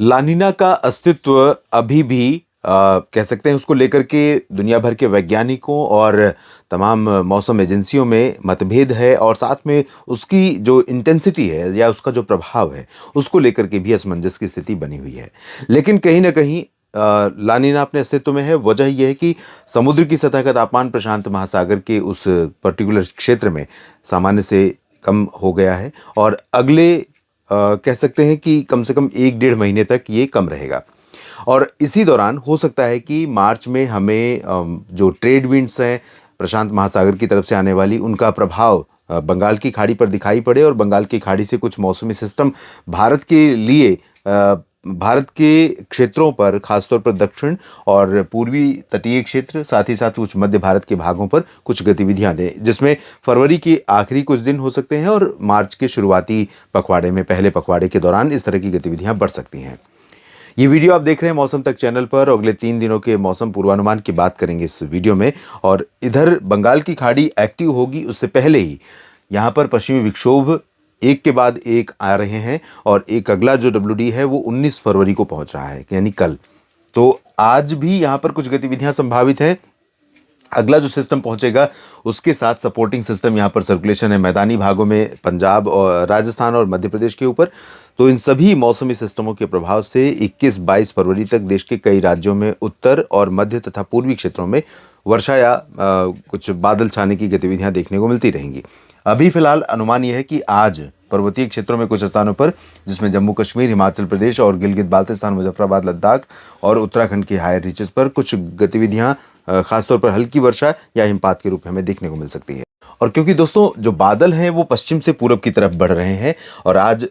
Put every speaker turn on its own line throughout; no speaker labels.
लानिना का अस्तित्व अभी भी कह सकते हैं उसको लेकर के दुनिया भर के वैज्ञानिकों और तमाम मौसम एजेंसियों में मतभेद है और साथ में उसकी जो इंटेंसिटी है या उसका जो प्रभाव है उसको लेकर के भी असमंजस की स्थिति बनी हुई है। लेकिन कहीं ना कहीं लानिना अपने अस्तित्व में है। वजह यह है कि समुद्र की सतह का तापमान प्रशांत महासागर के उस पर्टिकुलर क्षेत्र में सामान्य से कम हो गया है और अगले कह सकते हैं कि कम से कम 1 डेढ़ महीने तक ये कम रहेगा। और इसी दौरान हो सकता है कि मार्च में हमें जो ट्रेड विंड्स हैं प्रशांत महासागर की तरफ से आने वाली उनका प्रभाव बंगाल की खाड़ी पर दिखाई पड़े और बंगाल की खाड़ी से कुछ मौसमी सिस्टम भारत के लिए भारत के क्षेत्रों पर खासतौर पर दक्षिण और पूर्वी तटीय क्षेत्र साथ ही साथ कुछ मध्य भारत के भागों पर कुछ गतिविधियां दें, जिसमें फरवरी के आखिरी कुछ दिन हो सकते हैं और मार्च के शुरुआती पखवाड़े में पहले पखवाड़े के दौरान इस तरह की गतिविधियां बढ़ सकती हैं। ये वीडियो आप देख रहे हैं मौसम तक चैनल पर। अगले 3 दिनों के मौसम पूर्वानुमान की बात करेंगे इस वीडियो में। और इधर बंगाल की खाड़ी एक्टिव होगी उससे पहले ही यहाँ पर पश्चिमी विक्षोभ एक के बाद एक आ रहे हैं और एक अगला जो WD है वो 19 फरवरी को पहुंच रहा है, यानी कल। तो आज भी यहाँ पर कुछ गतिविधियां संभावित हैं। अगला जो सिस्टम पहुंचेगा उसके साथ सपोर्टिंग सिस्टम यहाँ पर सर्कुलेशन है मैदानी भागों में पंजाब और राजस्थान और मध्य प्रदेश के ऊपर। तो इन सभी मौसमी सिस्टमों के प्रभाव से 21-22 फरवरी तक देश के कई राज्यों में उत्तर और मध्य तथा पूर्वी क्षेत्रों में वर्षा या कुछ बादल छाने की गतिविधियां देखने को मिलती रहेंगी। अभी फिलहाल अनुमान यह है कि आज पर्वतीय क्षेत्रों में कुछ स्थानों पर, जिसमें जम्मू कश्मीर, हिमाचल प्रदेश और गिलगित बाल्टिस्तान, मुजफ्फराबाद, लद्दाख और उत्तराखंड के हायर रीचेस पर कुछ गतिविधियां खासतौर पर हल्की वर्षा या हिमपात के रूप में हमें देखने को मिल सकती है। और क्योंकि दोस्तों जो बादल हैं वो पश्चिम से पूरब की तरफ बढ़ रहे हैं और आज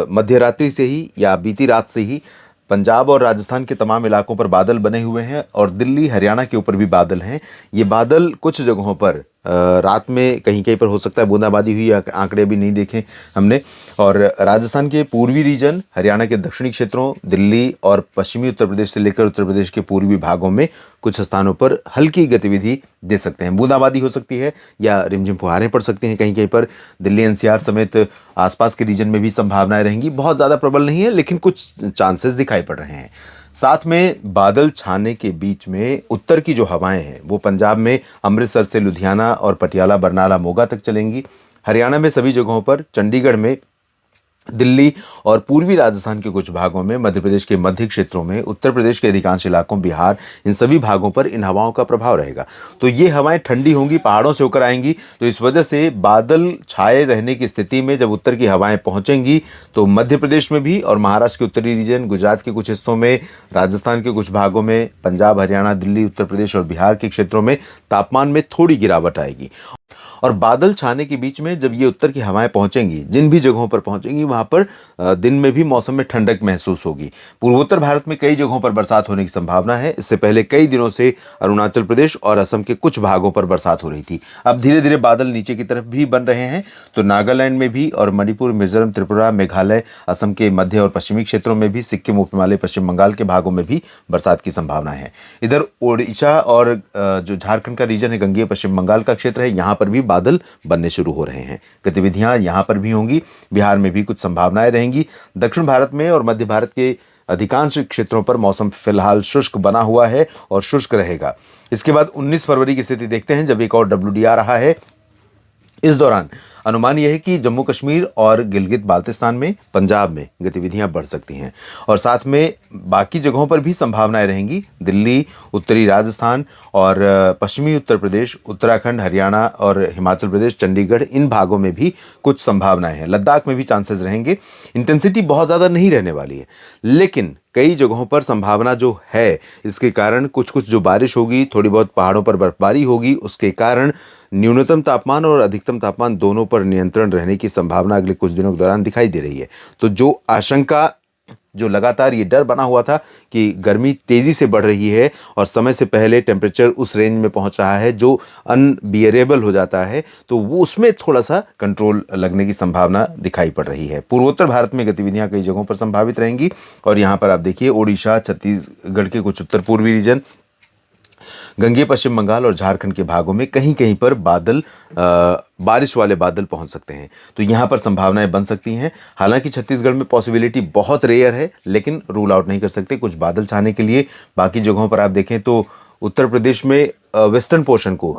मध्य रात्रि से ही या बीती रात से ही पंजाब और राजस्थान के तमाम इलाकों पर बादल बने हुए हैं और दिल्ली हरियाणा के ऊपर भी बादल हैं। ये बादल कुछ जगहों पर रात में कहीं कहीं पर हो सकता है बूंदाबांदी हुई, आंकड़े भी नहीं देखे हमने। और राजस्थान के पूर्वी रीजन, हरियाणा के दक्षिणी क्षेत्रों, दिल्ली और पश्चिमी उत्तर प्रदेश से लेकर उत्तर प्रदेश के पूर्वी भागों में कुछ स्थानों पर हल्की गतिविधि दे सकते हैं। बूंदाबांदी हो सकती है या रिमझिम फुहारें पड़ सकती हैं कहीं कहीं पर। दिल्ली NCR समेत आसपास के रीजन में भी संभावनाएं रहेंगी। बहुत ज़्यादा प्रबल नहीं है लेकिन कुछ चांसेस दिखाई पड़ रहे हैं। साथ में बादल छाने के बीच में उत्तर की जो हवाएं हैं वो पंजाब में अमृतसर से लुधियाना और पटियाला, बरनाला, मोगा तक चलेंगी। हरियाणा में सभी जगहों पर, चंडीगढ़ में, दिल्ली और पूर्वी राजस्थान के कुछ भागों में, मध्य प्रदेश के मध्य क्षेत्रों में, उत्तर प्रदेश के अधिकांश इलाकों, बिहार, इन सभी भागों पर इन हवाओं का प्रभाव रहेगा। तो ये हवाएं ठंडी होंगी, पहाड़ों से होकर आएंगी। तो इस वजह से बादल छाए रहने की स्थिति में जब उत्तर की हवाएं पहुंचेंगी तो मध्य प्रदेश में भी और महाराष्ट्र के उत्तरी रीजन, गुजरात के कुछ हिस्सों में, राजस्थान के कुछ भागों में, पंजाब, हरियाणा, दिल्ली, उत्तर प्रदेश और बिहार के क्षेत्रों में तापमान में थोड़ी गिरावट आएगी। और बादल छाने के बीच में जब ये उत्तर की हवाएं पहुंचेंगी, जिन भी जगहों पर पहुंचेंगी वहां पर दिन में भी मौसम में ठंडक महसूस होगी। पूर्वोत्तर भारत में कई जगहों पर बरसात होने की संभावना है। इससे पहले कई दिनों से अरुणाचल प्रदेश और असम के कुछ भागों पर बरसात हो रही थी। अब धीरे धीरे बादल नीचे की तरफ भी बन रहे हैं। तो नागालैंड में भी और मणिपुर, मिजोरम, त्रिपुरा, मेघालय, असम के मध्य और पश्चिमी क्षेत्रों में भी, सिक्किम, उप हिमालय, पश्चिम बंगाल के भागों में भी बरसात की संभावना है। इधर ओडिशा और जो झारखंड का रीजन है, गंगेय पश्चिम बंगाल का क्षेत्र है, यहाँ पर भी बादल बनने शुरू हो रहे हैं। गतिविधियां यहां पर भी होंगी। बिहार में भी कुछ संभावनाएं रहेंगी। दक्षिण भारत में और मध्य भारत के अधिकांश क्षेत्रों पर मौसम फिलहाल शुष्क बना हुआ है और शुष्क रहेगा। इसके बाद 19 फरवरी की स्थिति देखते हैं जब एक और WD आ रहा है। इस दौरान अनुमान यह है कि जम्मू कश्मीर और गिलगित बाल्टिस्तान में, पंजाब में गतिविधियां बढ़ सकती हैं और साथ में बाकी जगहों पर भी संभावनाएं रहेंगी। दिल्ली, उत्तरी राजस्थान और पश्चिमी उत्तर प्रदेश, उत्तराखंड, हरियाणा और हिमाचल प्रदेश, चंडीगढ़, इन भागों में भी कुछ संभावनाएं हैं। लद्दाख में भी चांसेस रहेंगे। इंटेंसिटी बहुत ज़्यादा नहीं रहने वाली है लेकिन कई जगहों पर संभावना जो है इसके कारण कुछ कुछ जो बारिश होगी, थोड़ी बहुत पहाड़ों पर बर्फबारी होगी, उसके कारण न्यूनतम तापमान और अधिकतम तापमान दोनों पर नियंत्रण रहने की संभावना अगले कुछ दिनों के दौरान दिखाई दे रही है। तो जो आशंका, जो लगातार ये डर बना हुआ था कि गर्मी तेजी से बढ़ रही है और समय से पहले टेम्परेचर उस रेंज में पहुंच रहा है जो अनबियरेबल हो जाता है, तो वो उसमें थोड़ा सा कंट्रोल लगने की संभावना दिखाई पड़ रही है। पूर्वोत्तर भारत में गतिविधियां कई जगहों पर संभावित रहेंगी और यहाँ पर आप देखिए ओडिशा, छत्तीसगढ़ के कुछ उत्तर पूर्वी रीजन, गंगेय पश्चिम बंगाल और झारखंड के भागों में कहीं कहीं पर बारिश वाले बादल पहुंच सकते हैं, तो यहां पर संभावनाएं बन सकती हैं। हालांकि छत्तीसगढ़ में पॉसिबिलिटी बहुत रेयर है, लेकिन रूल आउट नहीं कर सकते कुछ बादल छाने के लिए। बाकी जगहों पर आप देखें तो उत्तर प्रदेश में वेस्टर्न पोर्शन को,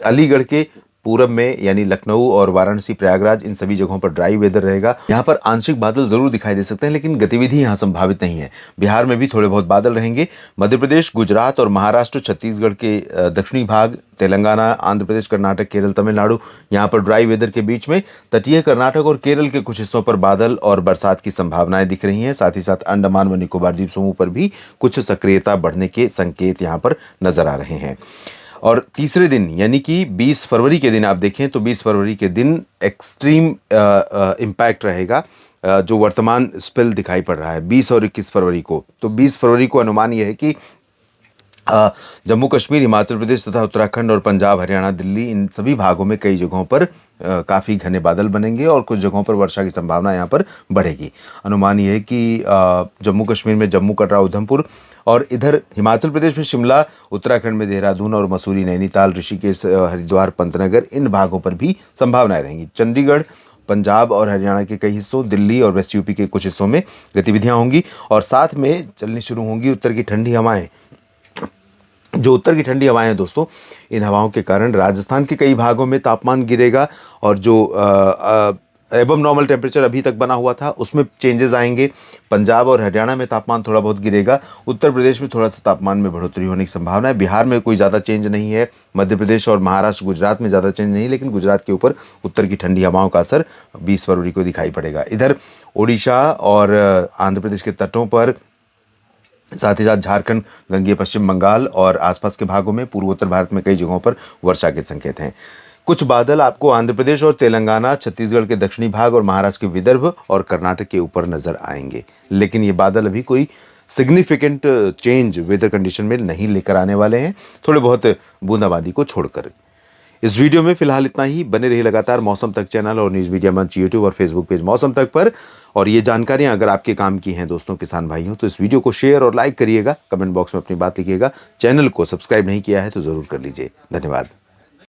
अलीगढ़ के पूरब में यानी लखनऊ और वाराणसी, प्रयागराज, इन सभी जगहों पर ड्राई वेदर रहेगा। यहाँ पर आंशिक बादल जरूर दिखाई दे सकते हैं, लेकिन गतिविधि यहाँ संभावित नहीं है। बिहार में भी थोड़े बहुत बादल रहेंगे। मध्य प्रदेश, गुजरात और महाराष्ट्र, छत्तीसगढ़ के दक्षिणी भाग, तेलंगाना, आंध्र प्रदेश, कर्नाटक, केरल, तमिलनाडु, यहाँ पर ड्राई वेदर के बीच में तटीय कर्नाटक और केरल के कुछ हिस्सों पर बादल और बरसात की संभावनाएं दिख रही हैं। साथ ही साथ अंडमान व निकोबार द्वीप समूह पर भी कुछ सक्रियता बढ़ने के संकेत यहाँ पर नजर आ रहे हैं। और तीसरे दिन यानी कि 20 फरवरी के दिन आप देखें तो 20 फरवरी के दिन एक्सट्रीम इम्पैक्ट रहेगा जो वर्तमान स्पेल दिखाई पड़ रहा है 20 और 21 फरवरी को। तो 20 फरवरी को अनुमान यह है कि जम्मू कश्मीर, हिमाचल प्रदेश तथा उत्तराखंड और पंजाब, हरियाणा, दिल्ली, इन सभी भागों में कई जगहों पर काफ़ी घने बादल बनेंगे और कुछ जगहों पर वर्षा की संभावना यहाँ पर बढ़ेगी। अनुमान यह है कि जम्मू कश्मीर में जम्मू, कटरा, उधमपुर और इधर हिमाचल प्रदेश में शिमला, उत्तराखंड में देहरादून और मसूरी, नैनीताल, ऋषिकेश, हरिद्वार, पंतनगर, इन भागों पर भी संभावनाएं रहेंगी। चंडीगढ़, पंजाब और हरियाणा के कई हिस्सों, दिल्ली और वेस्ट यूपी के कुछ हिस्सों में गतिविधियां होंगी और साथ में चलनी शुरू होंगी उत्तर की ठंडी हवाएं। जो उत्तर की ठंडी हवाएं हैं दोस्तों, इन हवाओं के कारण राजस्थान के कई भागों में तापमान गिरेगा और जो एबव नॉर्मल टेम्परेचर अभी तक बना हुआ था उसमें चेंजेस आएंगे। पंजाब और हरियाणा में तापमान थोड़ा बहुत गिरेगा। उत्तर प्रदेश में थोड़ा सा तापमान में बढ़ोतरी होने की संभावना है। बिहार में कोई ज़्यादा चेंज नहीं है। मध्य प्रदेश और महाराष्ट्र, गुजरात में ज़्यादा चेंज नहीं, लेकिन गुजरात के ऊपर उत्तर की ठंडी हवाओं का असर 20 फरवरी को दिखाई पड़ेगा। इधर उड़ीसा और आंध्र प्रदेश के तटों पर, साथ ही साथ झारखंड, गंगेय पश्चिम बंगाल और आसपास के भागों में, पूर्वोत्तर भारत में कई जगहों पर वर्षा के संकेत हैं। कुछ बादल आपको आंध्र प्रदेश और तेलंगाना, छत्तीसगढ़ के दक्षिणी भाग और महाराष्ट्र के विदर्भ और कर्नाटक के ऊपर नजर आएंगे, लेकिन ये बादल अभी कोई सिग्निफिकेंट चेंज वेदर कंडीशन में नहीं लेकर आने वाले हैं, थोड़े बहुत बूंदाबांदी को छोड़कर। इस वीडियो में फिलहाल इतना ही। बने रहिए लगातार मौसम तक चैनल और न्यूज़ मीडिया मंच यूट्यूब और फेसबुक पेज मौसम तक पर। और ये जानकारियां अगर आपके काम की हैं दोस्तों, किसान भाइयों, तो इस वीडियो को शेयर और लाइक करिएगा। कमेंट बॉक्स में अपनी बात लिखिएगा। चैनल को सब्सक्राइब नहीं किया है तो ज़रूर कर लीजिए। धन्यवाद।